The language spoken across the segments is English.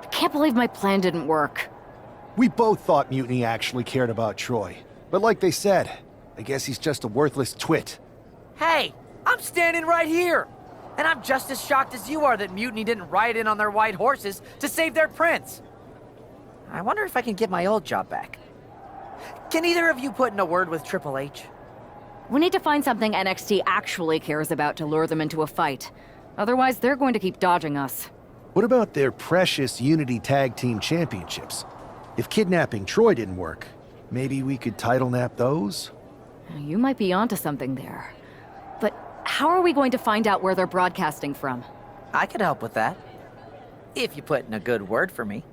I can't believe my plan didn't work. We both thought Mutiny actually cared about Troy. But like they said, I guess he's just a worthless twit. Hey, I'm standing right here. And I'm just as shocked as you are that Mutiny didn't ride in on their white horses to save their prince. I wonder if I can get my old job back. Can either of you put in a word with Triple H? We need to find something NXT actually cares about to lure them into a fight. Otherwise, they're going to keep dodging us. What about their precious Unity Tag Team Championships? If kidnapping Troy didn't work, maybe we could title nap those? You might be onto something there. But how are we going to find out where they're broadcasting from? I could help with that. If you put in a good word for me.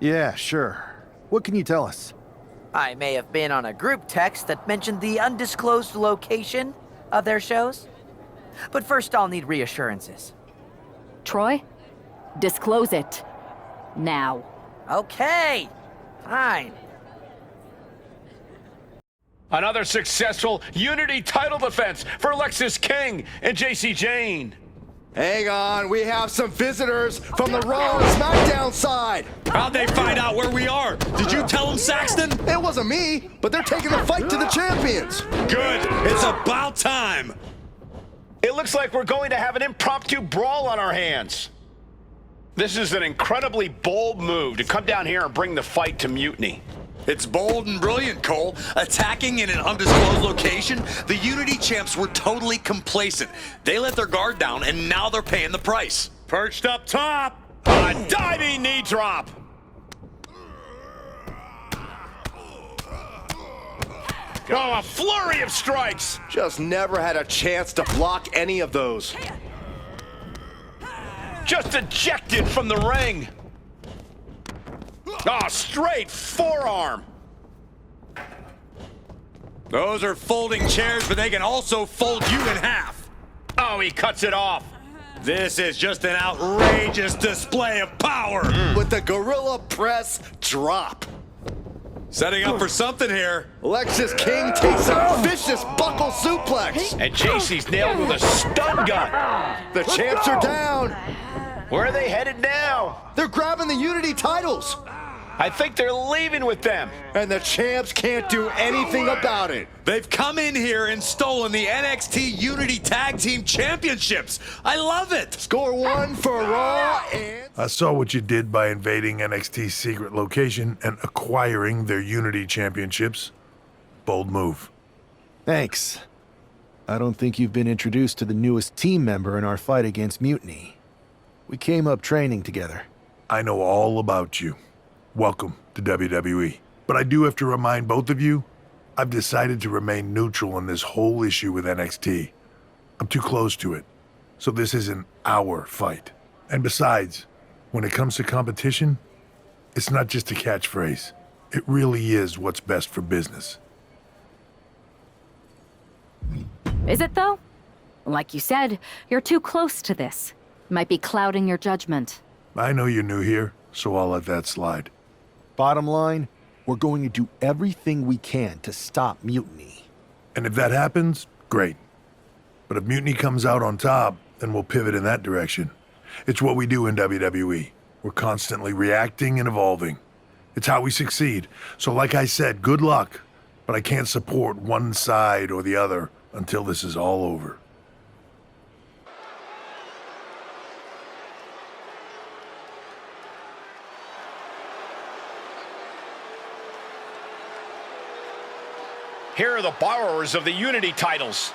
Yeah, sure. What can you tell us? I may have been on a group text that mentioned the undisclosed location of their shows. But first I'll need reassurances. Troy? Disclose it. Now. Okay, fine. Another successful Unity title defense for Lexis King and JC Jane. Hang on, we have some visitors from the Raw and SmackDown side. How'd they find out where we are? Did you tell them, Saxton? It wasn't me, but they're taking the fight to the champions. Good, it's about time. It looks like we're going to have an impromptu brawl on our hands. This is an incredibly bold move to come down here and bring the fight to Mutiny. It's bold and brilliant, Cole. Attacking in an undisclosed location, the Unity champs were totally complacent. They let their guard down, and now they're paying the price. Perched up top, a diving knee drop. Oh, a flurry of strikes. Just never had a chance to block any of those. Just ejected from the ring. Oh, straight forearm. Those are folding chairs, but they can also fold you in half. Oh, he cuts it off. This is just an outrageous display of power. With the Gorilla Press drop. Setting up for something here. Lexis King takes a vicious buckle suplex. And JC's nailed with a stun gun. The champs are down. Where are they headed now? They're grabbing the Unity titles. I think they're leaving with them. And the champs can't do anything about it. They've come in here and stolen the NXT Unity Tag Team Championships. I love it. Score one for Raw and... I saw what you did by invading NXT's secret location and acquiring their Unity Championships. Bold move. Thanks. I don't think you've been introduced to the newest team member in our fight against Mutiny. We came up training together. I know all about you. Welcome to WWE. But I do have to remind both of you, I've decided to remain neutral on this whole issue with NXT. I'm too close to it. So this isn't our fight. And besides, when it comes to competition, it's not just a catchphrase. It really is what's best for business. Is it, though? Like you said, you're too close to this. Might be clouding your judgment. I know you're new here, so I'll let that slide. Bottom line, we're going to do everything we can to stop Mutiny. And if that happens, great. But if Mutiny comes out on top, then we'll pivot in that direction. It's what we do in WWE. We're constantly reacting and evolving. It's how we succeed. So like I said, good luck. But I can't support one side or the other until this is all over. Here are the borrowers of the Unity titles.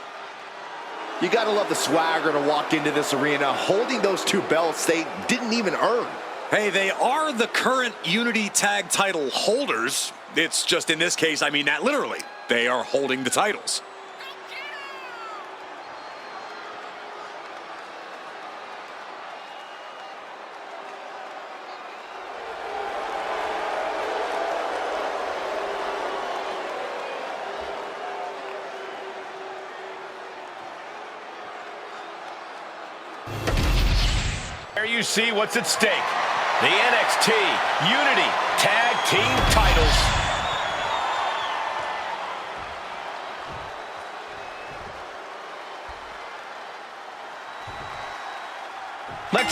You gotta love the swagger to walk into this arena holding those two belts they didn't even earn. Hey, they are the current Unity Tag title holders. It's just in this case, I mean that literally. They are holding the titles. There you see what's at stake. The NXT Unity Tag Team titles.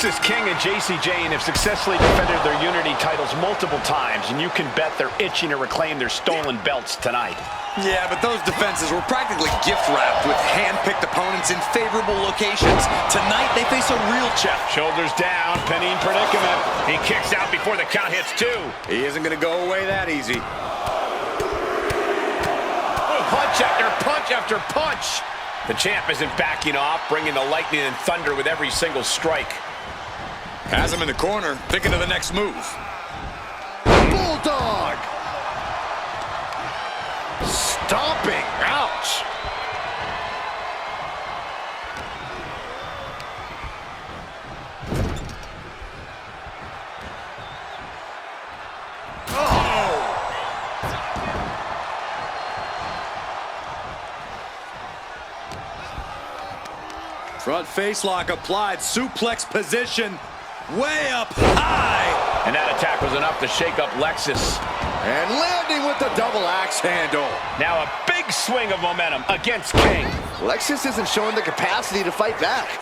Alexis King and JC Jane have successfully defended their Unity titles multiple times, and you can bet they're itching to reclaim their stolen belts tonight. Yeah, but those defenses were practically gift-wrapped with hand-picked opponents in favorable locations. Tonight, they face a real challenge. Shoulders down, pinning predicament. He kicks out before the count hits 2. He isn't going to go away that easy. Punch after punch after punch. The champ isn't backing off, bringing the lightning and thunder with every single strike. Has him in the corner, thinking of the next move. Bulldog! Stomping. Ouch. Front face lock applied, suplex position, way up high. And that attack was enough to shake up Lexus. And landing with the double axe handle. Now a big swing of momentum against King. Lexus isn't showing the capacity to fight back.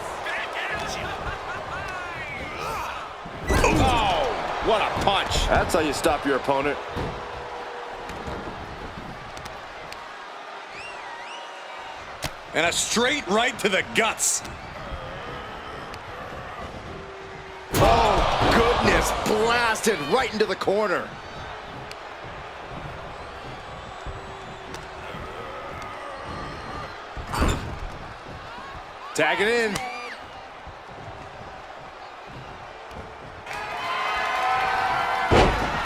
Oh, what a punch. That's how you stop your opponent. And a straight right to the guts. Oh, goodness. Blasted right into the corner. Tag it in.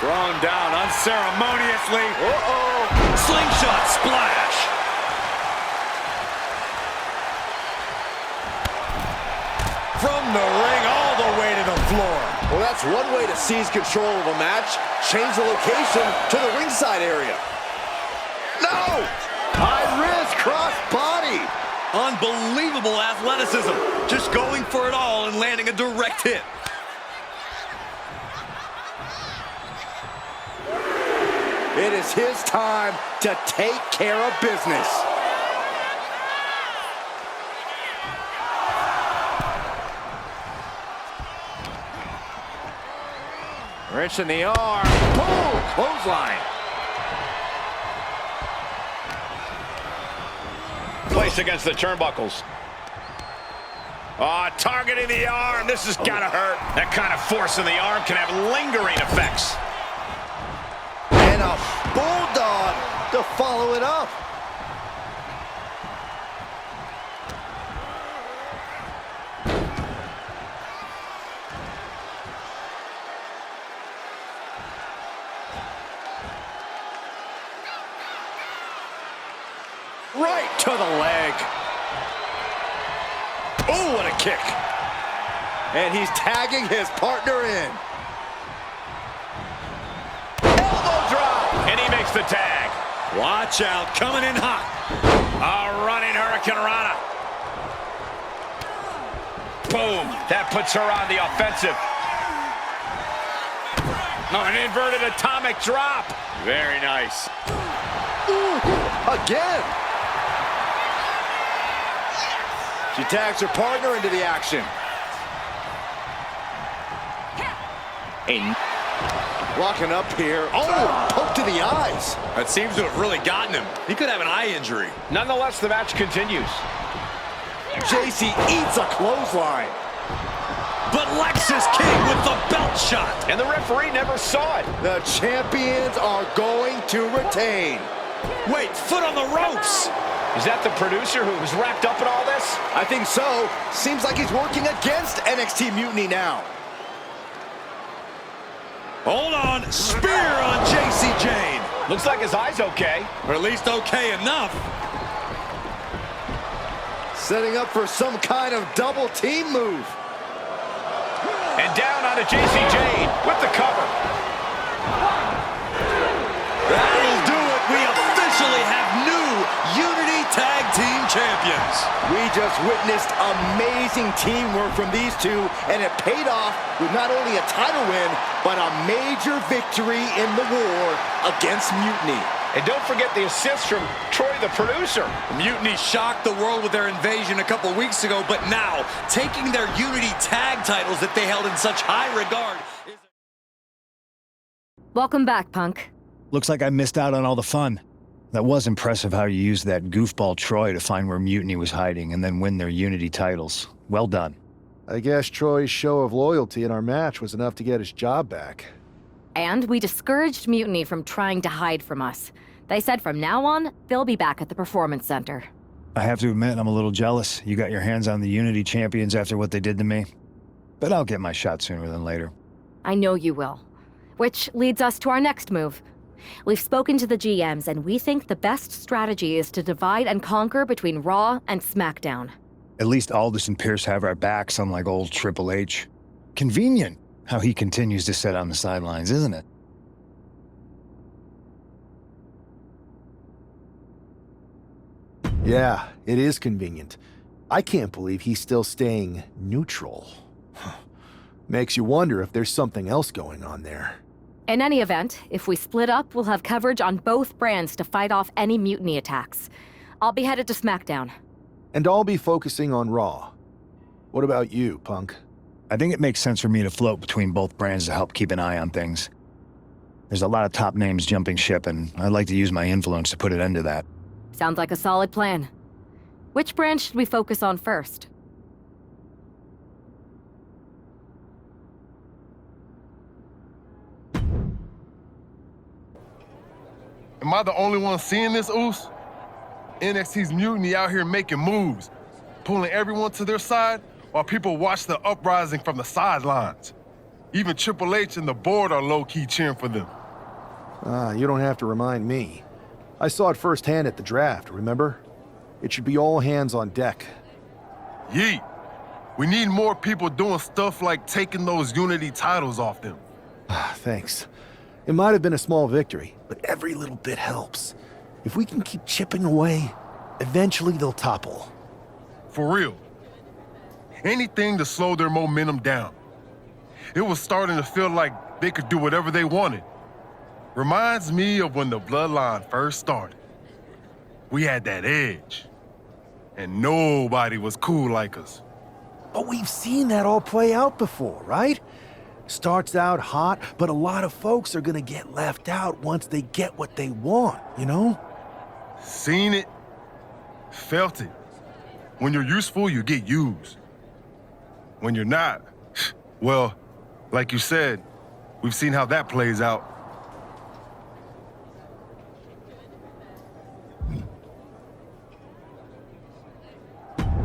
Thrown down unceremoniously. Slingshot splash. From the ring all the way to the floor. Well, that's one way to seize control of a match. Change the location to the ringside area. No! High risk cross body. Unbelievable athleticism. Just going for it all and landing a direct hit. It is his time to take care of business. Wrench in the arm. Boom! Clothesline. Placed against the turnbuckles. Oh, targeting the arm. This has got to hurt. That kind of force in the arm can have lingering effects. And a bulldog to follow it up. Right to the leg. Oh, what a kick. And he's tagging his partner in. Elbow drop. And he makes the tag. Watch out, coming in hot. A running Hurricane Rana. Boom. That puts her on the offensive. Oh, an inverted atomic drop. Very nice. Ooh, again. She tags her partner into the action. Locking up here. Oh, poke to the eyes. That seems to have really gotten him. He could have an eye injury. Nonetheless, the match continues. JC eats a clothesline. But Lexus King with the belt shot. And the referee never saw it. The champions are going to retain. Wait, foot on the ropes. Is that the producer who was wrapped up in all this? I think so. Seems like he's working against NXT Mutiny now. Hold on, spear on JC Jane. Looks like his eye's okay. Or at least okay enough. Setting up for some kind of double team move. And down onto JC Jane with the cover. That'll do it. We officially have new Unity Tag Team Champions. We just witnessed amazing teamwork from these two, and it paid off with not only a title win, but a major victory in the war against Mutiny. And don't forget the assist from Troy, the producer. Mutiny shocked the world with their invasion a couple weeks ago, but now, taking their Unity tag titles that they held in such high regard. Welcome back, Punk. Looks like I missed out on all the fun. That was impressive how you used that goofball Troy to find where Mutiny was hiding and then win their Unity titles. Well done. I guess Troy's show of loyalty in our match was enough to get his job back. And we discouraged Mutiny from trying to hide from us. They said from now on, they'll be back at the Performance Center. I have to admit, I'm a little jealous. You got your hands on the Unity champions after what they did to me. But I'll get my shot sooner than later. I know you will. Which leads us to our next move. We've spoken to the GMs, and we think the best strategy is to divide and conquer between Raw and SmackDown. At least Aldous and Pierce have our backs, unlike old Triple H. Convenient how he continues to sit on the sidelines, isn't it? Yeah, it is convenient. I can't believe he's still staying neutral. Makes you wonder if there's something else going on there. In any event, if we split up, we'll have coverage on both brands to fight off any Mutiny attacks. I'll be headed to SmackDown. And I'll be focusing on Raw. What about you, Punk? I think it makes sense for me to float between both brands to help keep an eye on things. There's a lot of top names jumping ship, and I'd like to use my influence to put an end to that. Sounds like a solid plan. Which brand should we focus on first? Am I the only one seeing this, Oos? NXT's Mutiny out here making moves, pulling everyone to their side while people watch the uprising from the sidelines. Even Triple H and the board are low-key cheering for them. You don't have to remind me. I saw it firsthand at the draft, remember? It should be all hands on deck. Yeet. We need more people doing stuff like taking those Unity titles off them. Thanks. It might have been a small victory, but every little bit helps. If we can keep chipping away, eventually they'll topple. For real. Anything to slow their momentum down. It was starting to feel like they could do whatever they wanted. Reminds me of when the Bloodline first started. We had that edge. And nobody was cool like us. But we've seen that all play out before, right? Starts out hot, but a lot of folks are gonna get left out once they get what they want, you know? Seen it, felt it. When you're useful, you get used. When you're not, well, like you said, we've seen how that plays out.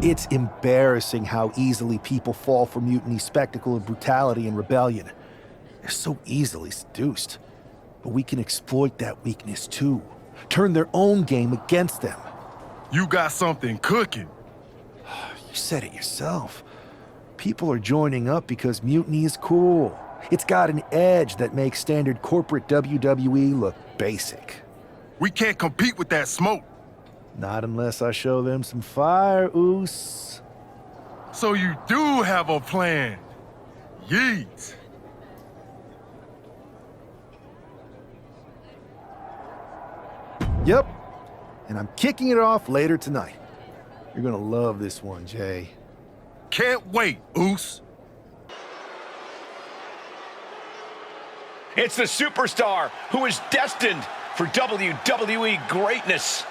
It's embarrassing how easily people fall for Mutiny's spectacle of brutality and rebellion. They're so easily seduced. But we can exploit that weakness too. Turn their own game against them. You got something cooking. You said it yourself. People are joining up because Mutiny is cool. It's got an edge that makes standard corporate WWE look basic. We can't compete with that smoke. Not unless I show them some fire, Oos. So you do have a plan. Yeet. Yep. And I'm kicking it off later tonight. You're gonna love this one, Jay. Can't wait, Oos. It's the superstar who is destined for WWE greatness.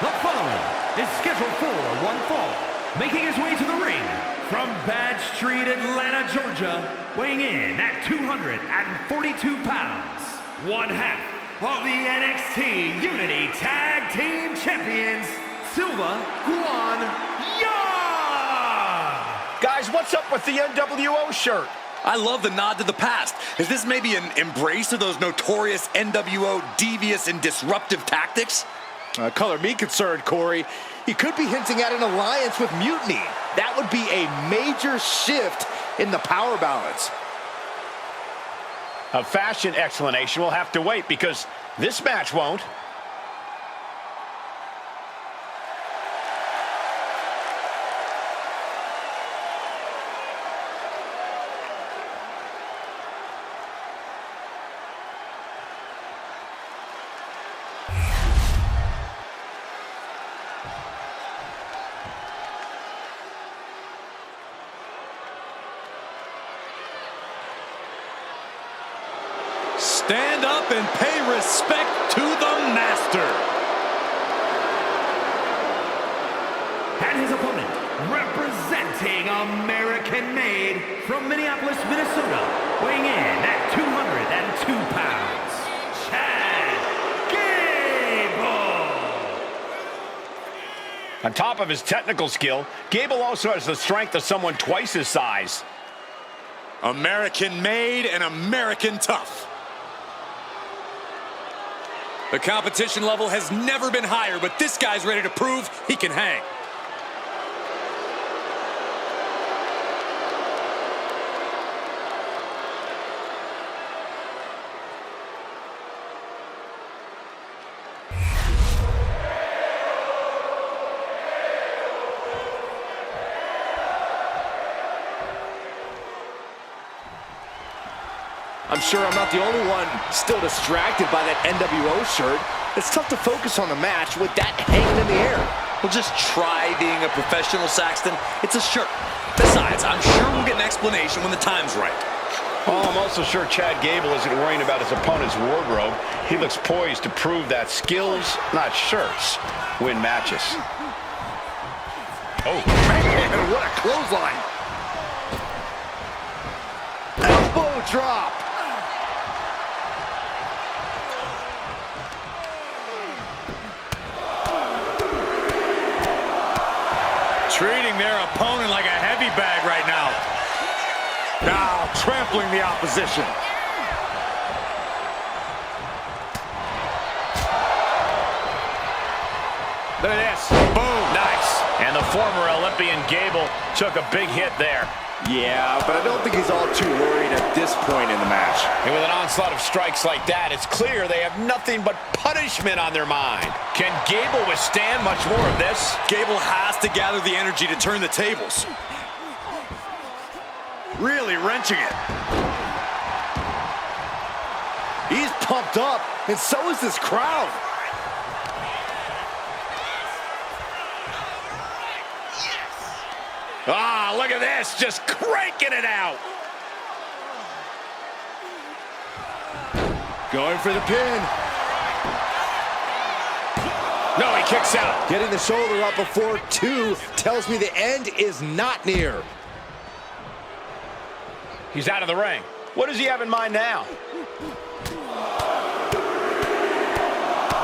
The following is scheduled for one fall, making his way to the ring from Bad Street, Atlanta, Georgia, weighing in at 242 pounds, one half of the NXT Unity Tag Team Champions, Silva Guan Yang! Guys, what's up with the NWO shirt? I love the nod to the past. Is this maybe an embrace of those notorious NWO devious and disruptive tactics? Color me concerned, Corey. He could be hinting at an alliance with Mutiny. That would be a major shift in the power balance. A fashion explanation will have to wait because this match won't. Stand up and pay respect to the master. And his opponent, representing American-made from Minneapolis, Minnesota, weighing in at 202 pounds, Chad Gable. On top of his technical skill, Gable also has the strength of someone twice his size. American-made and American tough. The competition level has never been higher, but this guy's ready to prove he can hang. I'm sure I'm not the only one still distracted by that NWO shirt. It's tough to focus on the match with that hanging in the air. Well, just try being a professional, Saxton. It's a shirt. Besides, I'm sure we'll get an explanation when the time's right. Oh, I'm also sure Chad Gable isn't worrying about his opponent's wardrobe. He looks poised to prove that skills, not shirts, win matches. Oh, man, what a clothesline. Elbow drop. Treating their opponent like a heavy bag right now. Now trampling the opposition. Look at this. Boom. Nice. And the former Olympian Gable took a big hit there. Yeah, but I don't think he's all too worried at this point in the match. And with an onslaught of strikes like that, it's clear they have nothing but punishment on their mind. Can Gable withstand much more of this? Gable has to gather the energy to turn the tables. Really wrenching it. He's pumped up, and so is this crowd. Ah, look at this, just cranking it out. Going for the pin. No, he kicks out. Getting the shoulder up before 2 tells me the end is not near. He's out of the ring. What does he have in mind now?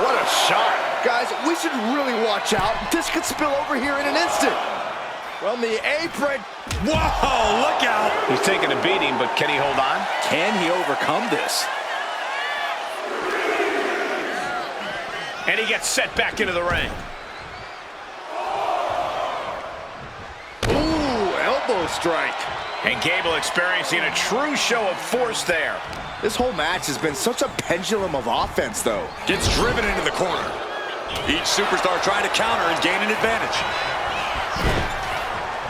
What a shot. Guys, we should really watch out. This could spill over here in an instant. From the apron. Whoa, look out. He's taking a beating, but can he hold on? Can he overcome this? And he gets set back into the ring. Ooh, elbow strike. And Gable experiencing a true show of force there. This whole match has been such a pendulum of offense, though. Gets driven into the corner. Each superstar trying to counter and gain an advantage.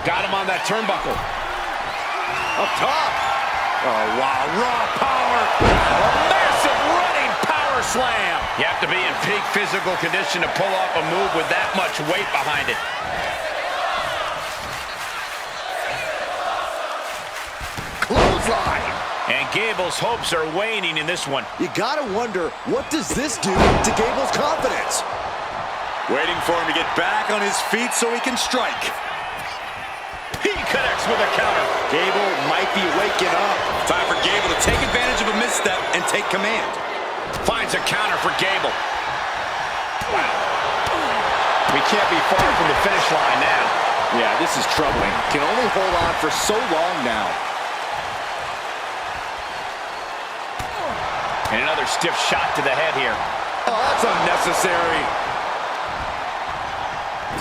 Got him on that turnbuckle. Up top. Oh, wow, raw power. A massive running power slam. You have to be in peak physical condition to pull off a move with that much weight behind it. Clothesline. And Gable's hopes are waning in this one. You gotta wonder, what does this do to Gable's confidence? Waiting for him to get back on his feet so he can strike. He connects with a counter. Gable might be waking up. Time for Gable to take advantage of a misstep and take command. Finds a counter for Gable. Wow. We can't be far from the finish line now. Yeah, this is troubling. Can only hold on for so long now. And another stiff shot to the head here. Oh, that's unnecessary.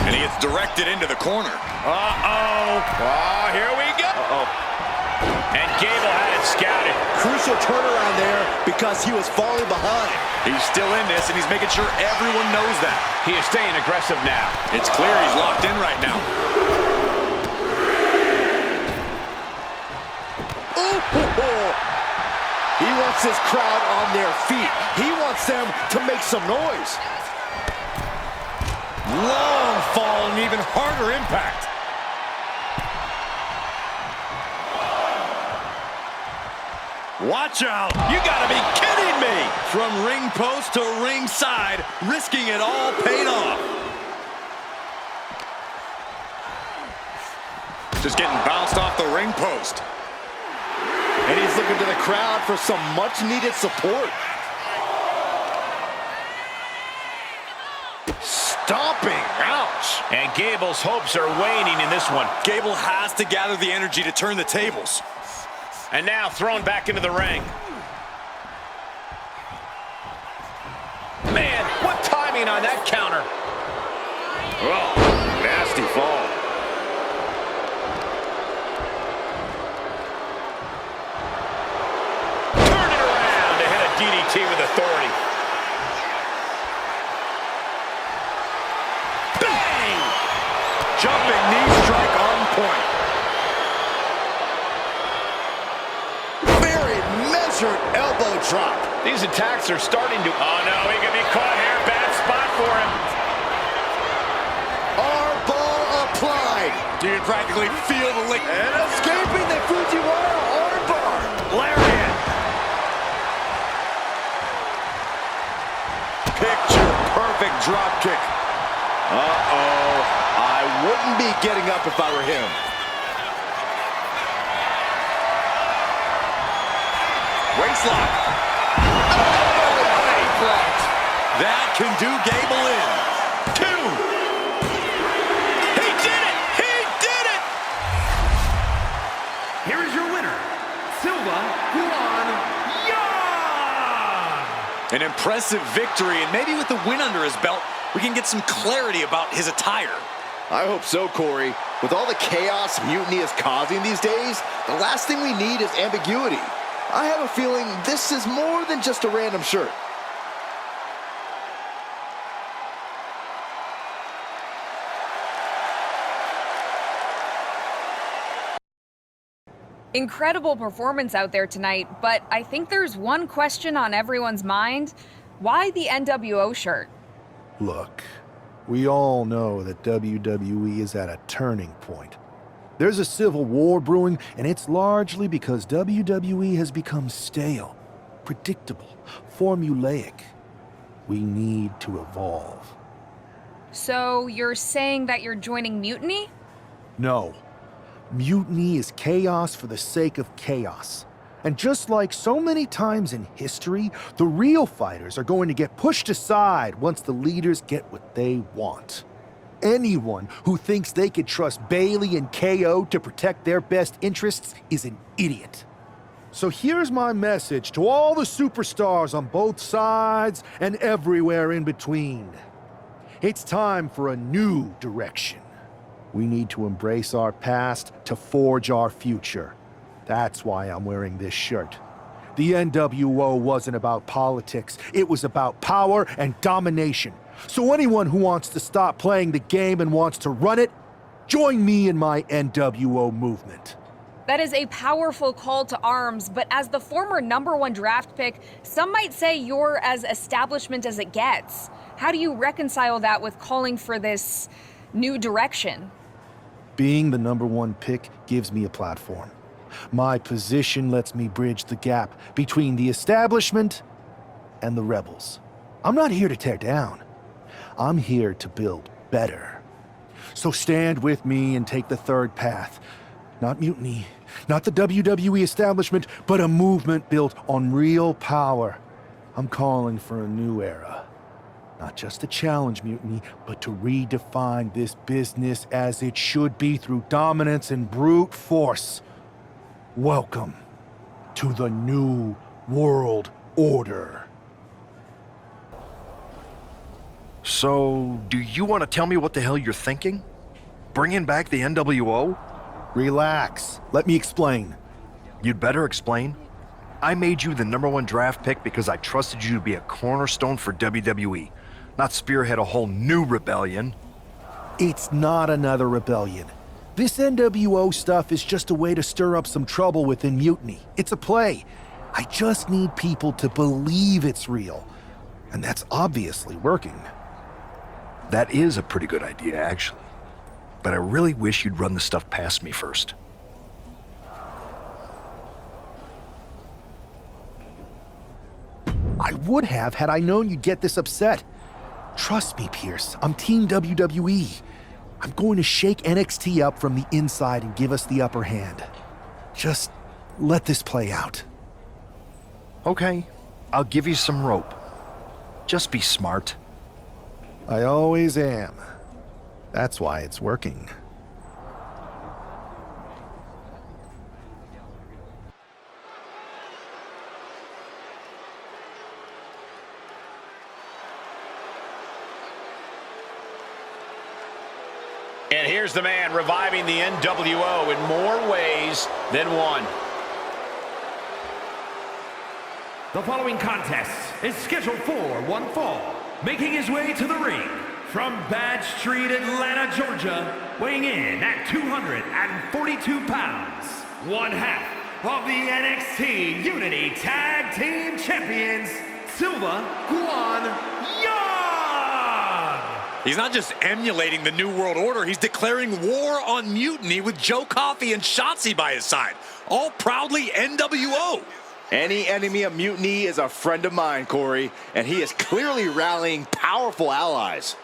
And he gets directed into the corner. Uh-oh. Oh, here we go. Uh-oh. And Gable had it scouted. Crucial turnaround there because he was falling behind. He's still in this, and he's making sure everyone knows that. He is staying aggressive now. It's clear he's locked in right now. Ooh. He wants his crowd on their feet. He wants them to make some noise. Long fall and even harder impact. Watch out! You gotta be kidding me! From ring post to ringside, risking it all paid off. Just getting bounced off the ring post. And he's looking to the crowd for some much-needed support. Stomping, ouch. And Gable's hopes are waning in this one. Gable has to gather the energy to turn the tables. And now thrown back into the ring. Man, what timing on that counter. Oh, nasty fall. Turn it around to hit a DDT with authority. Bang! Jumping knee strike on point. Very measured elbow drop. These attacks are starting to... Oh, no, he could be caught here. Bad spot for him. Armbar applied. You can practically feel the lick. And escaping the Fujiwara armbar. Lariat. Picture perfect drop kick. Uh-oh. I wouldn't be getting up if I were him. Waistlock. That can do Gable in. 2. He did it! He did it! Here is your winner, Silva Guan Yang! An impressive victory, and maybe with the win under his belt, we can get some clarity about his attire. I hope so, Corey. With all the chaos Mutiny is causing these days, the last thing we need is ambiguity. I have a feeling this is more than just a random shirt. Incredible performance out there tonight, but I think there's one question on everyone's mind. Why the NWO shirt? Look, we all know that WWE is at a turning point. There's a civil war brewing, and it's largely because WWE has become stale, predictable, formulaic. We need to evolve. So you're saying that you're joining Mutiny? No. Mutiny is chaos for the sake of chaos. And just like so many times in history, the real fighters are going to get pushed aside once the leaders get what they want. Anyone who thinks they could trust Bailey and KO to protect their best interests is an idiot. So here's my message to all the superstars on both sides and everywhere in between. It's time for a new direction. We need to embrace our past to forge our future. That's why I'm wearing this shirt. The NWO wasn't about politics. It was about power and domination. So anyone who wants to stop playing the game and wants to run it, join me in my NWO movement. That is a powerful call to arms, but as the former #1 draft pick, some might say you're as establishment as it gets. How do you reconcile that with calling for this new direction? Being the #1 pick gives me a platform. My position lets me bridge the gap between the establishment and the rebels. I'm not here to tear down. I'm here to build better. So stand with me and take the third path. Not mutiny, not the WWE establishment, but a movement built on real power. I'm calling for a new era. Not just to challenge mutiny, but to redefine this business as it should be through dominance and brute force. Welcome to the New World Order. So, do you want to tell me what the hell you're thinking? Bringing back the NWO? Relax. Let me explain. You'd better explain. I made you the #1 draft pick because I trusted you to be a cornerstone for WWE, not spearhead a whole new rebellion. It's not another rebellion. This NWO stuff is just a way to stir up some trouble within Mutiny. It's a play. I just need people to believe it's real. And that's obviously working. That is a pretty good idea, actually. But I really wish you'd run the stuff past me first. would have had I known you'd get this upset. Trust me, Pierce. I'm Team WWE. I'm going to shake NXT up from the inside and give us the upper hand. Just let this play out. Okay, I'll give you some rope. Just be smart. I always am. That's why it's working. And here's the man reviving the NWO in more ways than one. The following contest is scheduled for one fall. Making his way to the ring from Bad Street, Atlanta, Georgia, weighing in at 242 pounds, one half of the NXT Unity Tag Team Champions, Silva Guan Young. He's not just emulating the New World Order, he's declaring war on Mutiny with Joe Coffey and Shotzi by his side, all proudly NWO. Any enemy of Mutiny is a friend of mine, Corey, and he is clearly rallying powerful allies.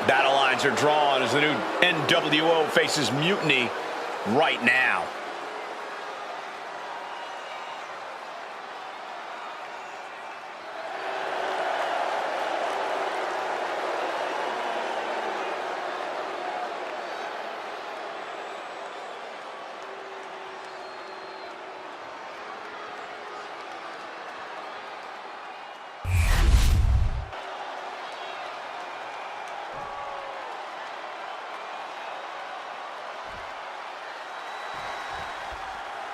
Battle lines are drawn as the new NWO faces Mutiny right now.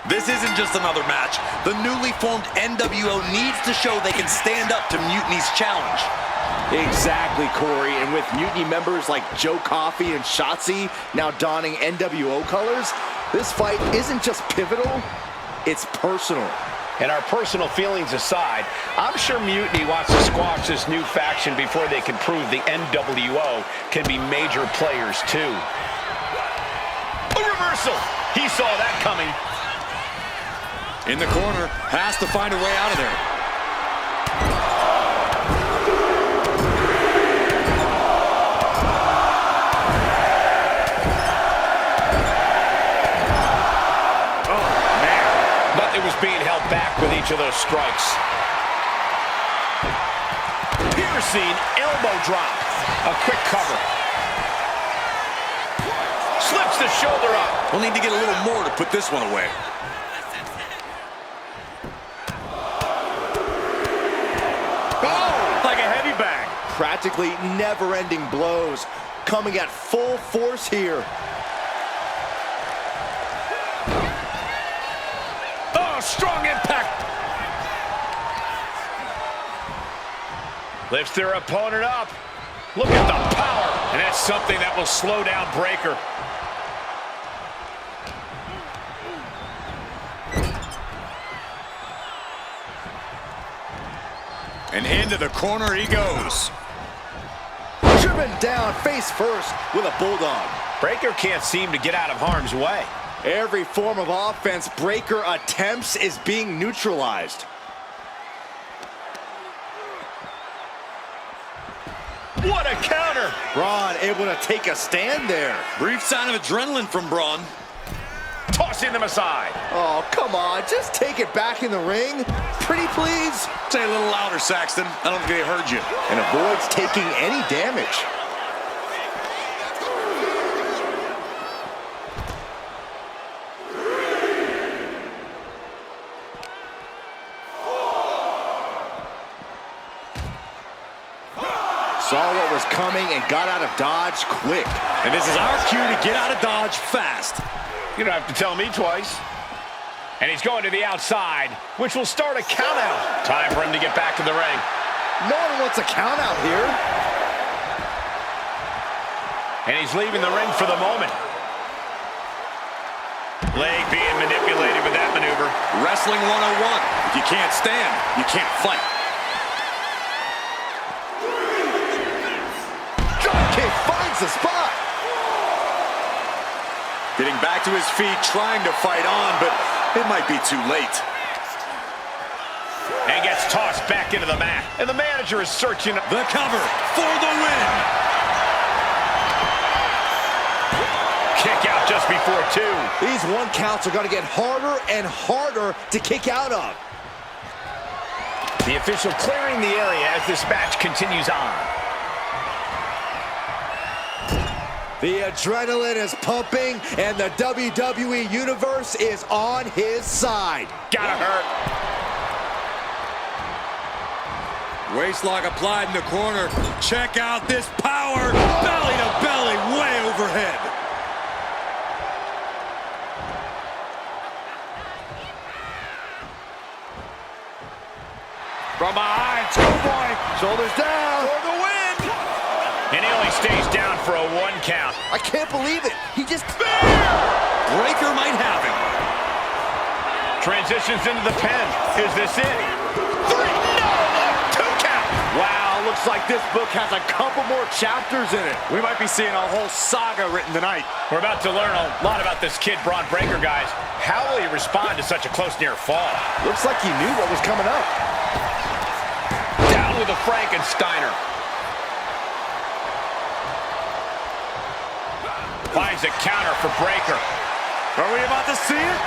This isn't just another match. The newly formed NWO needs to show they can stand up to Mutiny's challenge. Exactly, Corey. And with Mutiny members like Joe Coffey and Shotzi now donning NWO colors, this fight isn't just pivotal, it's personal. And our personal feelings aside, I'm sure Mutiny wants to squash this new faction before they can prove the NWO can be major players too. A reversal! He saw that coming. In the corner, has to find a way out of there. Oh, man. But it was being held back with each of those strikes. Piercing elbow drop. A quick cover. Slips the shoulder up. We'll need to get a little more to put this one away. Practically never-ending blows coming at full force here. Oh, strong impact. Lifts their opponent up. Look at the power. And that's something that will slow down Breakker. And into the corner he goes. Driven down face first with a bulldog. Breakker can't seem to get out of harm's way. Every form of offense Breakker attempts is being neutralized. What a counter! Braun able to take a stand there. Brief sign of adrenaline from Braun. Tossing them aside. Oh, come on. Just take it back in the ring. Pretty please. Say a little louder, Saxton. I don't think they heard you. And avoids taking any damage. Saw what was coming and got out of dodge quick. And this is our cue to get out of dodge fast. You don't have to tell me twice. And he's going to the outside, which will start a count out. Time for him to get back in the ring. No one wants a count out here. And he's leaving the ring for the moment. Leg being manipulated with that maneuver. Wrestling 101. If you can't stand, you can't fight. Dropkick finds the spot. Getting back to his feet, trying to fight on, but it might be too late. And gets tossed back into the mat. And the manager is searching. The cover for the win. Kick out just before 2. These 1 counts are going to get harder and harder to kick out of. The official clearing the area as this match continues on. The adrenaline is pumping, and the WWE Universe is on his side. Gotta hurt. Waistlock applied in the corner. Check out this power. Belly to belly, way overhead. From behind, Schoolboy. Shoulders down. For the win. And he only stays down for a 1 count. I can't believe it. He just... Breaker might have him. Transitions into the pen. Is this it? 3. No! 2 count. Wow, looks like this book has a couple more chapters in it. We might be seeing a whole saga written tonight. We're about to learn a lot about this kid, Braun Breaker, guys. How will he respond to such a close near fall? Looks like he knew what was coming up. Down with a Frankensteiner. Finds a counter for Breaker. Are we about to see it?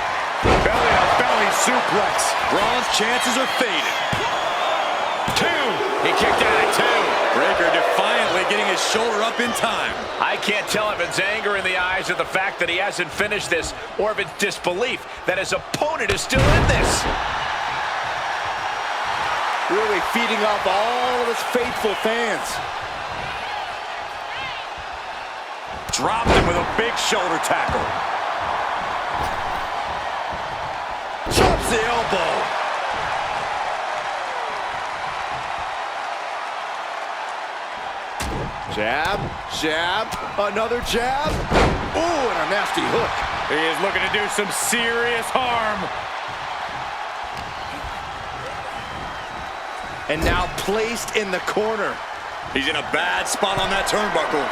Belly-to-belly suplex. Braun's chances are faded. 2. He kicked out at 2. Breaker defiantly getting his shoulder up in time. I can't tell if it's anger in the eyes at the fact that he hasn't finished this, or if it's disbelief that his opponent is still in this. Really feeding off all of his faithful fans. Dropped him with a big shoulder tackle. Chops the elbow. Jab, jab, another jab. Ooh, and a nasty hook. He is looking to do some serious harm. And now placed in the corner. He's in a bad spot on that turnbuckle.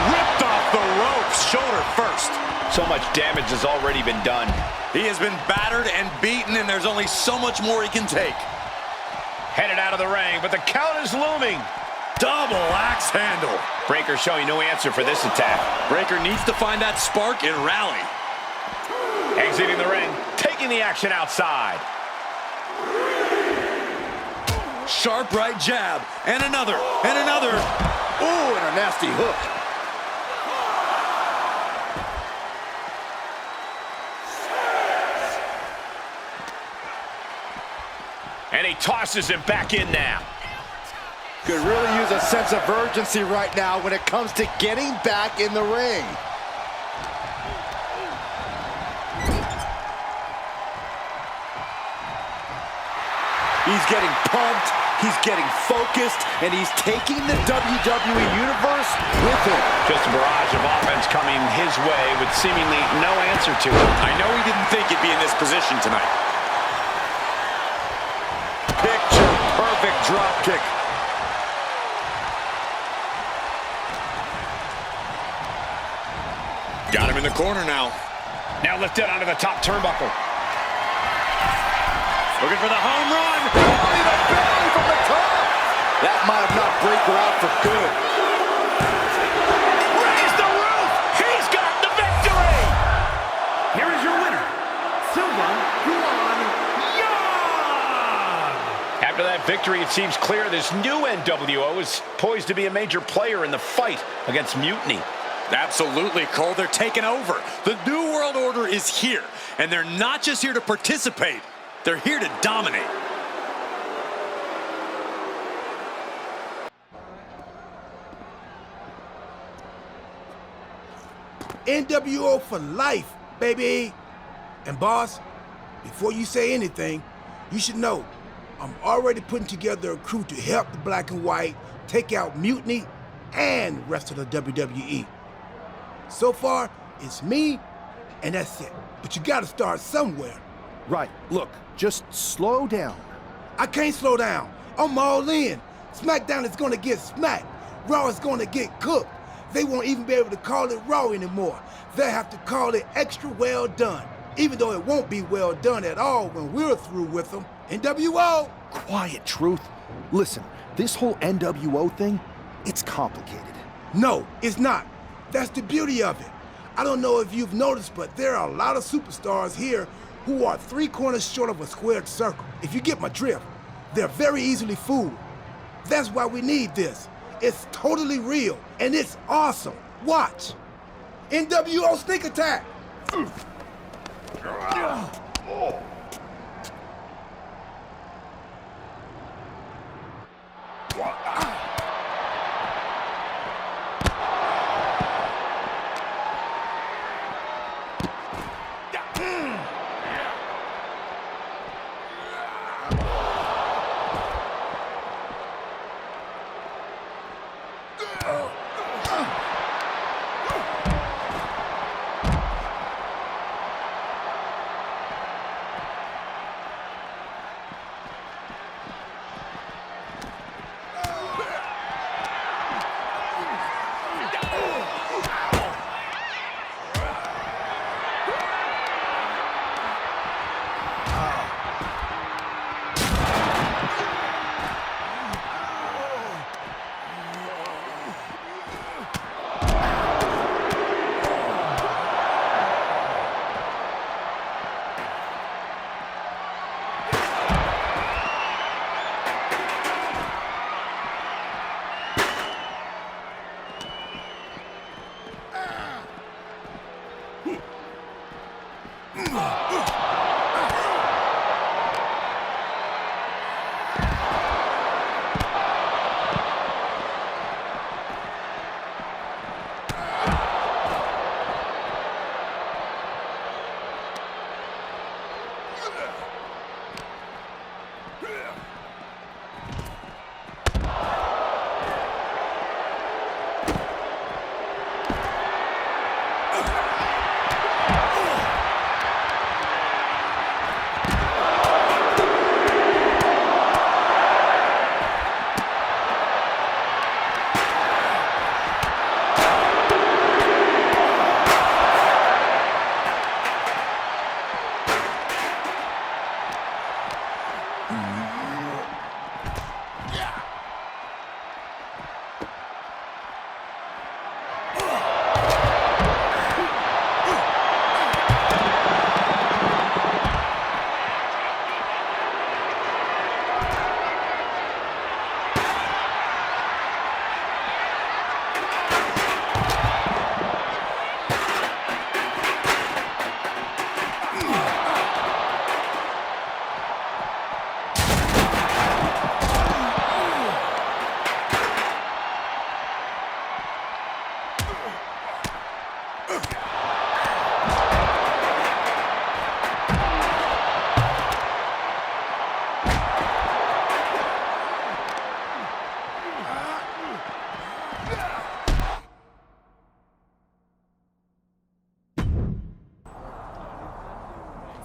Ripped off the ropes, shoulder first. So much damage has already been done. He has been battered and beaten, and there's only so much more he can take. Headed out of the ring, but the count is looming. Double axe handle. Breaker showing no answer for this attack. Breaker needs to find that spark and rally. Exiting the ring, taking the action outside. Sharp right jab, and another, and another. Ooh, and a nasty hook. And he tosses him back in now. Could really use a sense of urgency right now when it comes to getting back in the ring. He's getting pumped, he's getting focused, and he's taking the WWE Universe with him. Just a barrage of offense coming his way with seemingly no answer to it. I know he didn't think he'd be in this position tonight. Picture perfect drop kick. Got him in the corner now. Now lifted onto the top turnbuckle. Looking for the home run. Belly to belly from the top. That might have knocked Breaker out for good. Raise the roof. He's got the victory. Here is your winner, Silver Guan Yang. After that victory, it seems clear this new NWO is poised to be a major player in the fight against Mutiny. Absolutely, Cole. They're taking over. The New World Order is here, and they're not just here to participate. They're here to dominate. NWO for life, baby. And boss, before you say anything, you should know I'm already putting together a crew to help the Black and White take out Mutiny and rest of the WWE. So far, it's me, and that's it. But you gotta start somewhere. Right, look, just slow down. I can't slow down. I'm all in. SmackDown is gonna get smacked. Raw is gonna get cooked. They won't even be able to call it Raw anymore. They'll have to call it extra well done, even though it won't be well done at all when we're through with them. NWO! Quiet, Truth. Listen, this whole NWO thing, it's complicated. No, it's not. That's the beauty of it. I don't know if you've noticed, but there are a lot of superstars here who are 3 corners short of a squared circle. If you get my drift, they're very easily fooled. That's why we need this. It's totally real, and it's awesome. Watch. NWO Sneak Attack!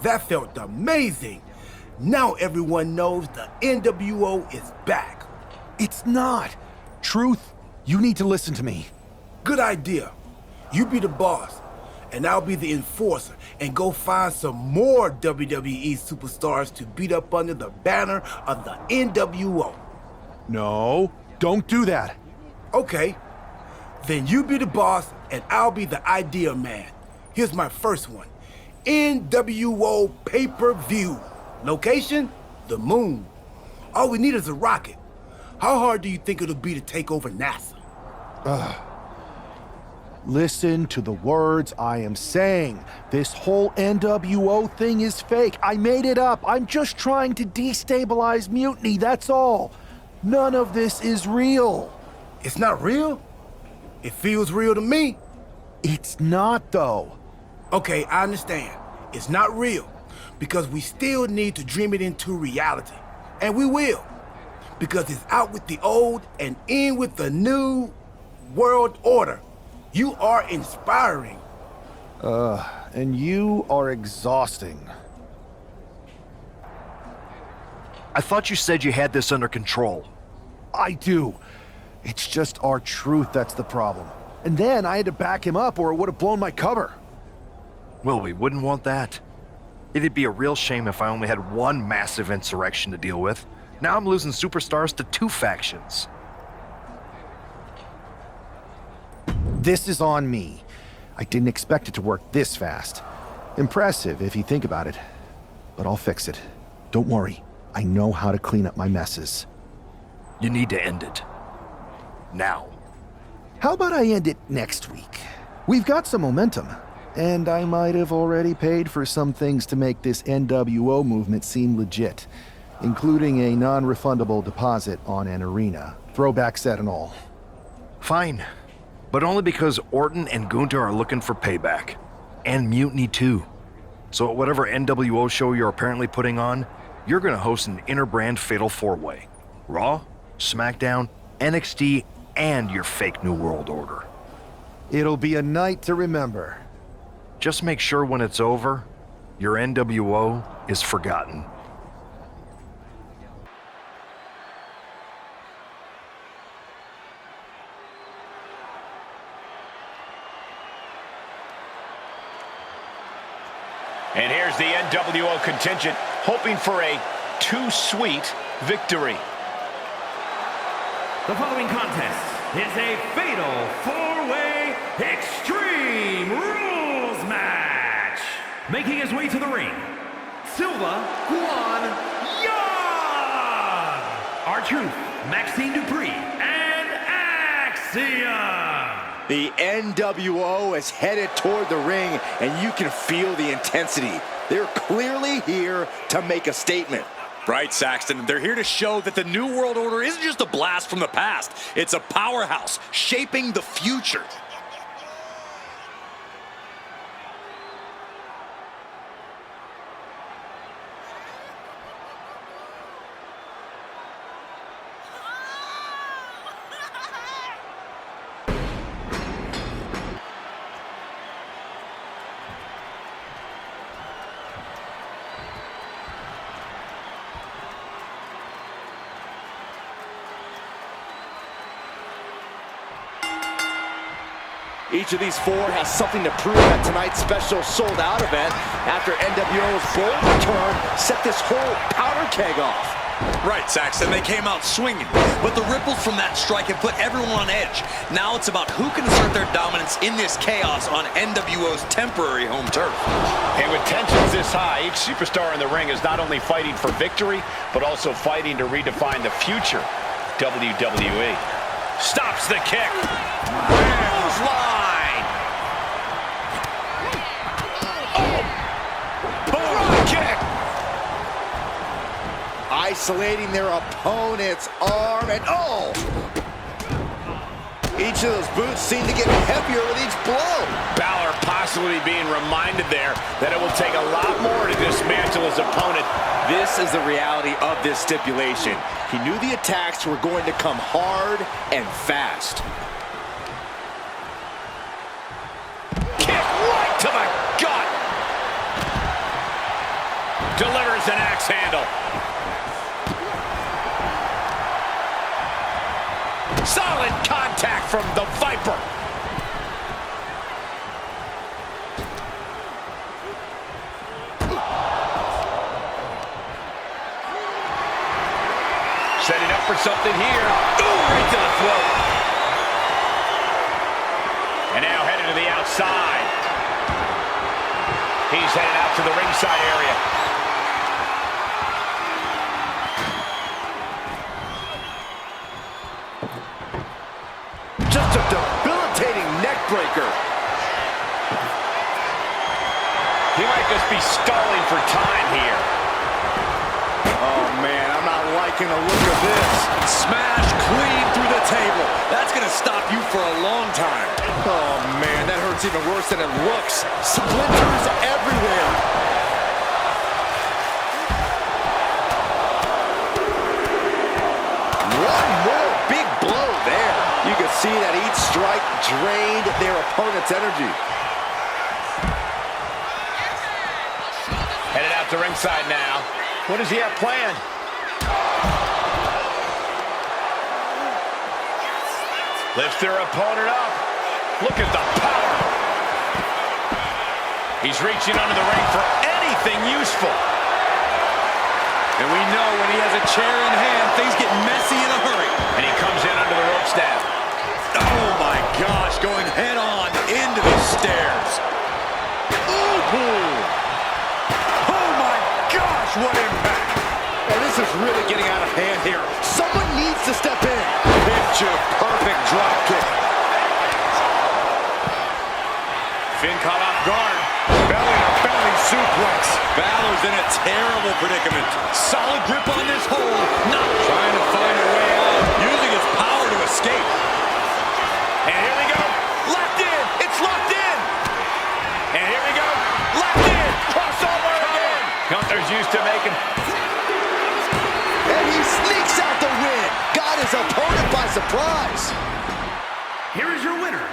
That felt amazing. Now everyone knows the NWO is back. It's not. Truth, you need to listen to me. Good idea. You be the boss, and I'll be the enforcer, and go find some more WWE superstars to beat up under the banner of the NWO. No, don't do that. Okay. Then you be the boss, and I'll be the idea man. Here's my first one. NWO pay-per-view. Location? The moon. All we need is a rocket. How hard do you think it'll be to take over NASA? Listen to the words I am saying. This whole NWO thing is fake. I made it up. I'm just trying to destabilize Mutiny, that's all. None of this is real. It's not real? It feels real to me. It's not, though. Okay, I understand. It's not real, because we still need to dream it into reality. And we will, because it's out with the old and in with the new world order. You are inspiring. And you are exhausting. I thought you said you had this under control. I do. It's just our truth that's the problem. And then I had to back him up or it would have blown my cover. Well, we wouldn't want that. It'd be a real shame if I only had one massive insurrection to deal with. Now I'm losing superstars to 2 factions. This is on me. I didn't expect it to work this fast. Impressive if you think about it. But I'll fix it. Don't worry. I know how to clean up my messes. You need to end it. Now. How about I end it next week? We've got some momentum. And I might have already paid for some things to make this NWO movement seem legit, including a non-refundable deposit on an arena, throwback set and all. Fine. But only because Orton and Gunther are looking for payback. And Mutiny too. So at whatever NWO show you're apparently putting on, you're gonna host an inter-brand fatal 4-way. Raw, SmackDown, NXT, and your fake New World Order. It'll be a night to remember. Just make sure when it's over, your NWO is forgotten. And here's the NWO contingent hoping for a too-sweet victory. The following contest is a fatal 4-way Extreme Rules match. Making his way to the ring, Silva Guan Yang, R-Truth, Maxine Dupree, and Axiom. The NWO is headed toward the ring, and you can feel the intensity. They're clearly here to make a statement. Right, Saxton. They're here to show that the New World Order isn't just a blast from the past. It's a powerhouse shaping the future. Each of these 4 has something to prove at tonight's special sold-out event after NWO's bold return set this whole powder keg off. Right, Saxton. They came out swinging, but the ripples from that strike have put everyone on edge. Now it's about who can assert their dominance in this chaos on NWO's temporary home turf. And with tensions this high, each superstar in the ring is not only fighting for victory, but also fighting to redefine the future. WWE stops the kick. Clothesline. Isolating their opponent's arm, and oh! Each of those boots seem to get heavier with each blow. Balor possibly being reminded there that it will take a lot more to dismantle his opponent. This is the reality of this stipulation. He knew the attacks were going to come hard and fast. Kick right to the gut. Delivers an axe handle. Solid contact from the Viper. Setting up for something here. Ooh, right to the throat. And now headed to the outside. He's headed out to the ringside area. Just a debilitating neck breaker. He might just be stalling for time here. Oh man, I'm not liking liking the look of this. Smash clean through the table. That's going to stop you for a long time. Oh, man, that hurts even worse than it looks. Splinters everywhere. One more big blow there. You can see that each strike drained their opponent's energy. Headed out to ringside now. What does he have planned? Lifts their opponent up. Look at the power. He's reaching under the ring for anything useful. And we know when he has a chair in hand, things get messy in a hurry. And he comes in under the ropes now. Oh my gosh, going head on into the stairs. Ooh. Oh my gosh, what impact. And this is really getting out of hand here. Someone needs to step in. Picture perfect drop kick. Finn caught off guard. Belly-to-belly suplex. Balor's in a terrible predicament. Solid grip on this hold. Not trying to find a way out. Using his power to escape. And here we go. Locked in. It's locked in. And here we go. Locked in. Crossover again. Gunther's used to making... And he sneaks out the win. Got his opponent by surprise. Here is your winner,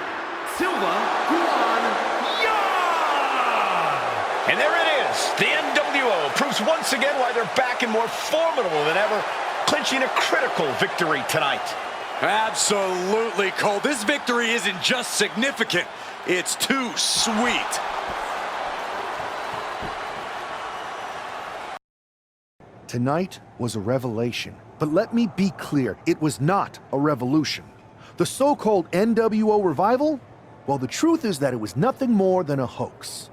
Silva Guan Yang! And there it is. The NWO proves once again why they're back and more formidable than ever, clinching a critical victory tonight. Absolutely, Cole. This victory isn't just significant. It's too sweet. Tonight was a revelation, but let me be clear, it was not a revolution. The so-called NWO revival? Well, the truth is that it was nothing more than a hoax.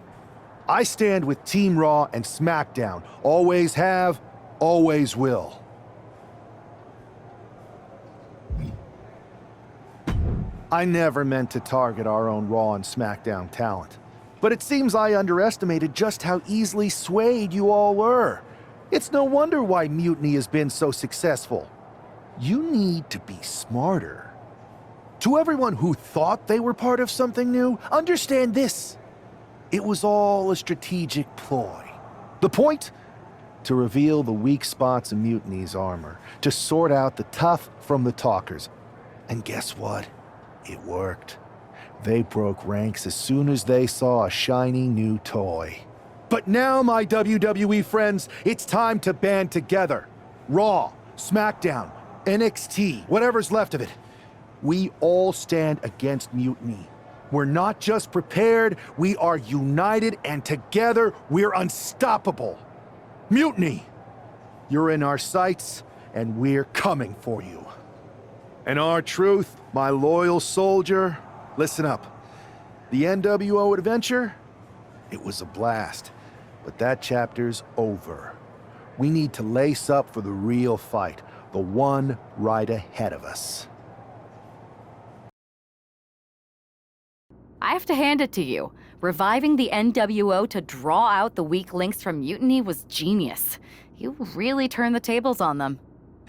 I stand with Team Raw and SmackDown. Always have, always will. I never meant to target our own Raw and SmackDown talent, but it seems I underestimated just how easily swayed you all were. It's no wonder why Mutiny has been so successful. You need to be smarter. To everyone who thought they were part of something new, understand this. It was all a strategic ploy. The point? To reveal the weak spots in Mutiny's armor, to sort out the tough from the talkers. And guess what? It worked. They broke ranks as soon as they saw a shiny new toy. But now, my WWE friends, it's time to band together. Raw, SmackDown, NXT, whatever's left of it. We all stand against Mutiny. We're not just prepared, we are united, and together we're unstoppable. Mutiny, you're in our sights, and we're coming for you. And our truth, my loyal soldier, listen up. The NWO adventure, it was a blast. But that chapter's over. We need to lace up for the real fight, the one right ahead of us. I have to hand it to you. Reviving the NWO to draw out the weak links from Mutiny was genius. You really turned the tables on them.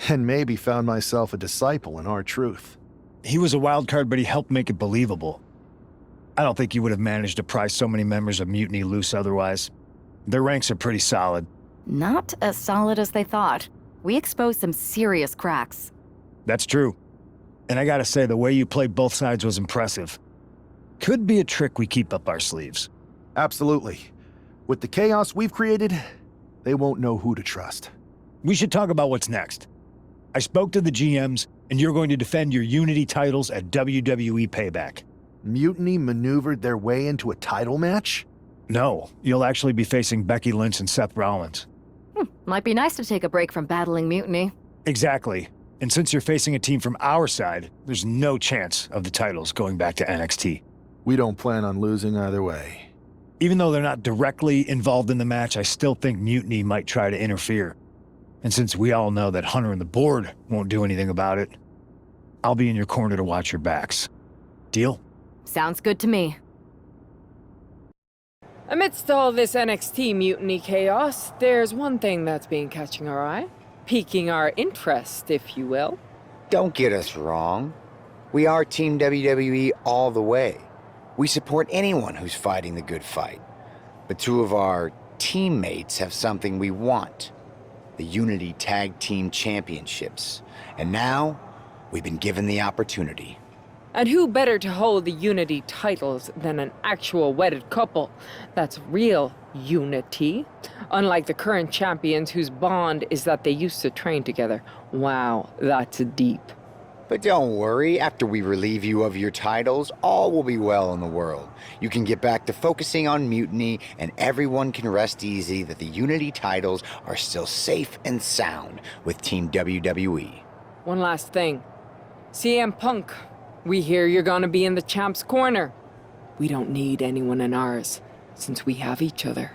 And maybe found myself a disciple in our truth. He was a wild card, but he helped make it believable. I don't think you would have managed to pry so many members of Mutiny loose otherwise. Their ranks are pretty solid. Not as solid as they thought. We exposed some serious cracks. That's true. And I gotta say, the way you played both sides was impressive. Could be a trick we keep up our sleeves. Absolutely. With the chaos we've created, they won't know who to trust. We should talk about what's next. I spoke to the GMs, and you're going to defend your Unity titles at WWE Payback. Mutiny maneuvered their way into a title match? No, you'll actually be facing Becky Lynch and Seth Rollins. Might be nice to take a break from battling Mutiny. Exactly. And since you're facing a team from our side, there's no chance of the titles going back to NXT. We don't plan on losing either way. Even though they're not directly involved in the match, I still think Mutiny might try to interfere. And since we all know that Hunter and the board won't do anything about it, I'll be in your corner to watch your backs. Deal? Sounds good to me. Amidst all this NXT Mutiny chaos, there's one thing that's been catching our eye. piquing our interest, if you will. Don't get us wrong. We are Team WWE all the way. We support anyone who's fighting the good fight. But two of our teammates have something we want. The Unity Tag Team Championships. And now, we've been given the opportunity. And who better to hold the Unity titles than an actual wedded couple? That's real unity. Unlike the current champions whose bond is that they used to train together. Wow, that's deep. But don't worry, after we relieve you of your titles, all will be well in the world. You can get back to focusing on Mutiny, and everyone can rest easy that the Unity titles are still safe and sound with Team WWE. One last thing. CM Punk, we hear you're gonna be in the champ's corner. We don't need anyone in ours, since we have each other.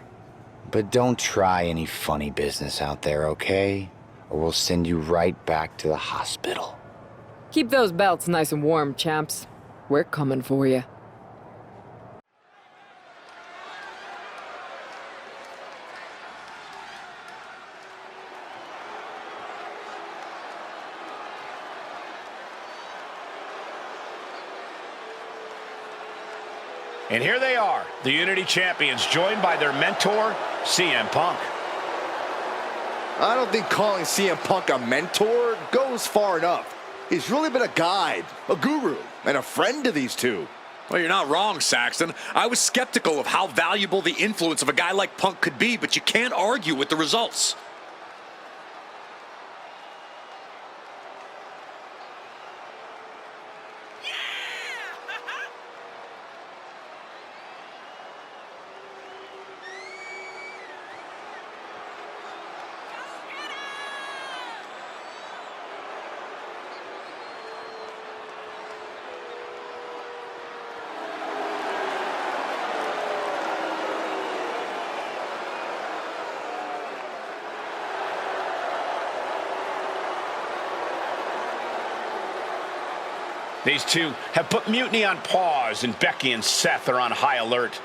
But don't try any funny business out there, okay? Or we'll send you right back to the hospital. Keep those belts nice and warm, champs. We're coming for you. And here they are, the Unity Champions, joined by their mentor, CM Punk. I don't think calling CM Punk a mentor goes far enough. He's really been a guide, a guru, and a friend to these two. Well, you're not wrong, Saxton. I was skeptical of how valuable the influence of a guy like Punk could be, but you can't argue with the results. These two have put Mutiny on pause, and Becky and Seth are on high alert.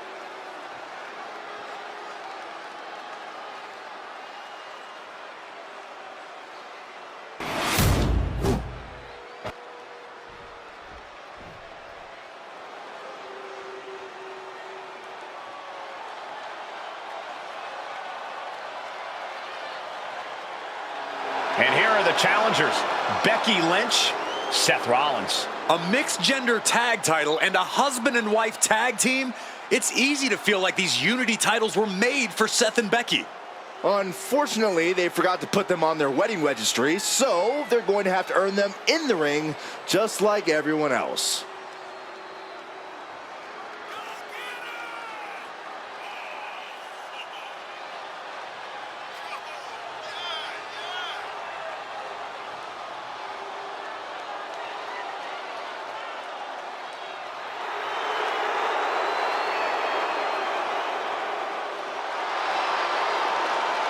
And here are the challengers, Becky Lynch, Seth Rollins. A mixed-gender tag title and a husband and wife tag team? It's easy to feel like these Unity titles were made for Seth and Becky. Unfortunately, they forgot to put them on their wedding registry, so they're going to have to earn them in the ring, just like everyone else.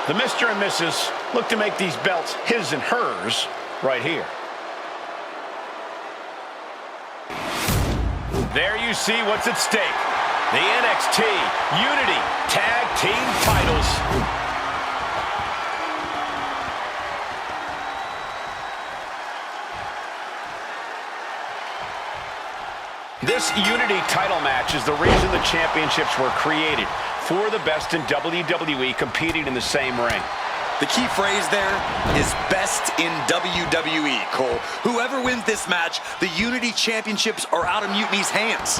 The Mr. and Mrs. look to make these belts his and hers right here. There you see what's at stake. The NXT Unity Tag Team titles. This Unity title match is the reason the championships were created. For the best in WWE competing in the same ring. The key phrase there is best in WWE, Cole. Whoever wins this match, the Unity Championships are out of Mutiny's hands.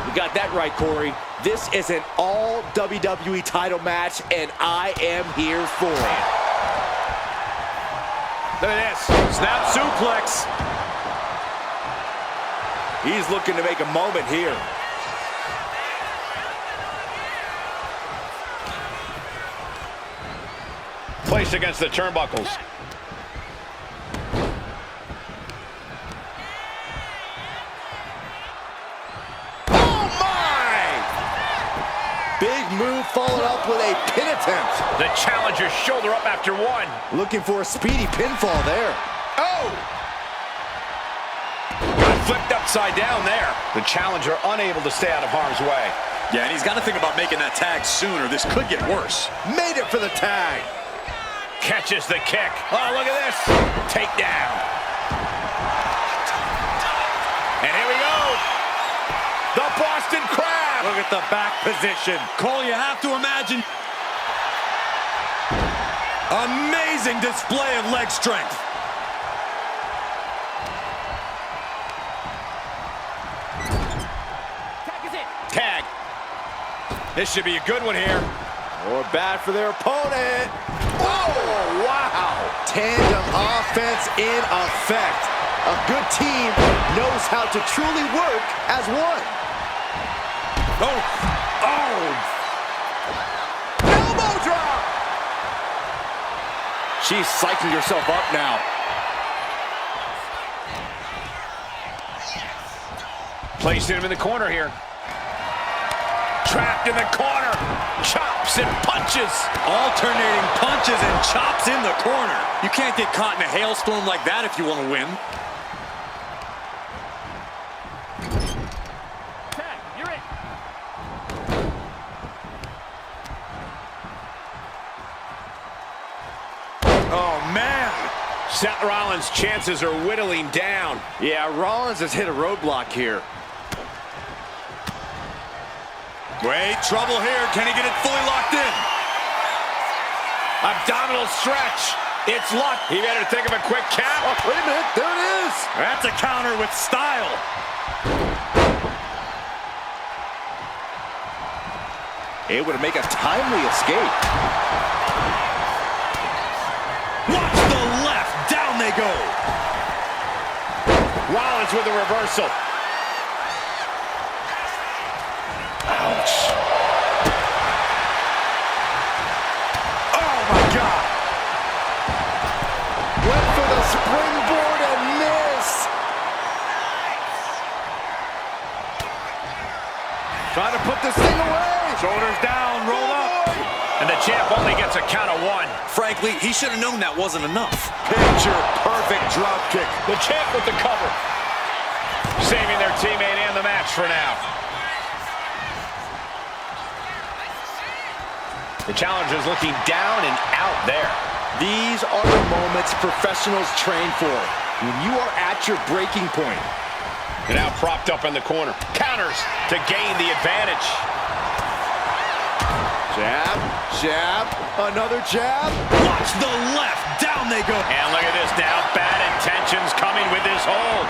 You got that right, Corey. This is an all WWE title match, and I am here for it. Look at this. Snap suplex. He's looking to make a moment here. Placed against the turnbuckles. Oh my! Big move followed up with a pin attempt. The challenger's shoulder up after one. Looking for a speedy pinfall there. Oh! Got flipped upside down there. The challenger unable to stay out of harm's way. Yeah, and he's got to think about making that tag soon or this could get worse. Made it for the tag. Catches the kick. Oh, look at this. Takedown. And here we go. The Boston Crab. Look at the back position. Cole, you have to imagine. Amazing display of leg strength. Tag. This should be a good one here. Or bad for their opponent. Oh, wow. Tandem offense in effect. A good team knows how to truly work as one. Oh. Elbow drop. She's psyching herself up now. Placing him in the corner here. Trapped in the corner. Chops and punches. Alternating punches and chops in the corner. You can't get caught in a hailstorm like that if you want to win. You're it. Oh, man. Seth Rollins' chances are whittling down. Yeah, Rollins has hit a roadblock here. Wait, trouble here. Can he get it fully locked in? Abdominal stretch. It's locked. He better think of a quick count. Oh, wait a minute. There it is. That's a counter with style. Able to make a timely escape. Watch the left. Down they go. Rollins with a reversal. Ouch. Oh, my God. Went for the springboard and missed. Trying to put this thing away. Shoulders down, roll up. And the champ only gets a count of one. Frankly, he should have known that wasn't enough. Picture perfect drop kick. The champ with the cover. Saving their teammate and the match for now. The challenger's looking down and out there. These are the moments professionals train for. When you are at your breaking point. And now propped up in the corner. Counters to gain the advantage. Jab, jab, another jab. Watch the left. Down they go. And look at this now. Bad intentions coming with this hold.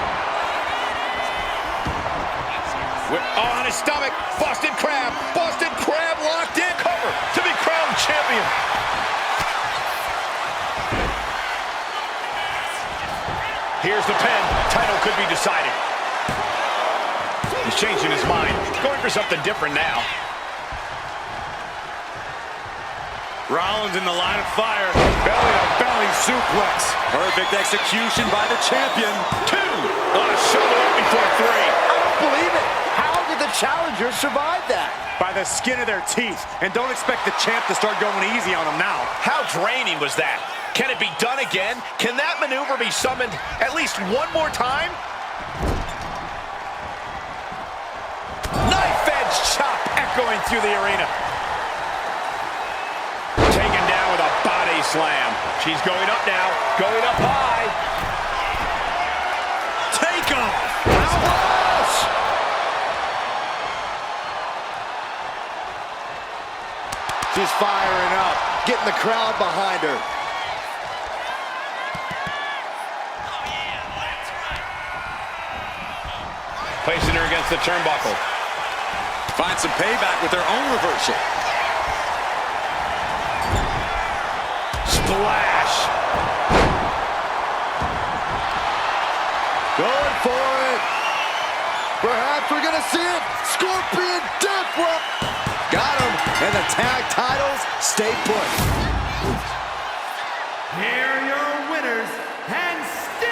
Oh, on his stomach. Boston Crab. Boston Crab locked in. Cover to be crowned champion. Here's the pin. Title could be decided. He's changing his mind. Going for something different now. Rollins in the line of fire. Belly-to-belly suplex. Perfect execution by the champion. 2. On a shoulder up before 3. I don't believe it. How did the challenger survive that? By the skin of their teeth. And don't expect the champ to start going easy on him now. How draining was that? Can it be done again? Can that maneuver be summoned at least one more time? Knife edge chop echoing through the arena. Taken down with a body slam. She's going up now. Going up high. Take off. Splash! She's firing up. Getting the crowd behind her. Placing her against the turnbuckle. Find some payback with their own reversal. Splash. Going for it. Perhaps we're going to see it. Scorpion death drop. Got him. And the tag titles stay put. Here are your winners, and still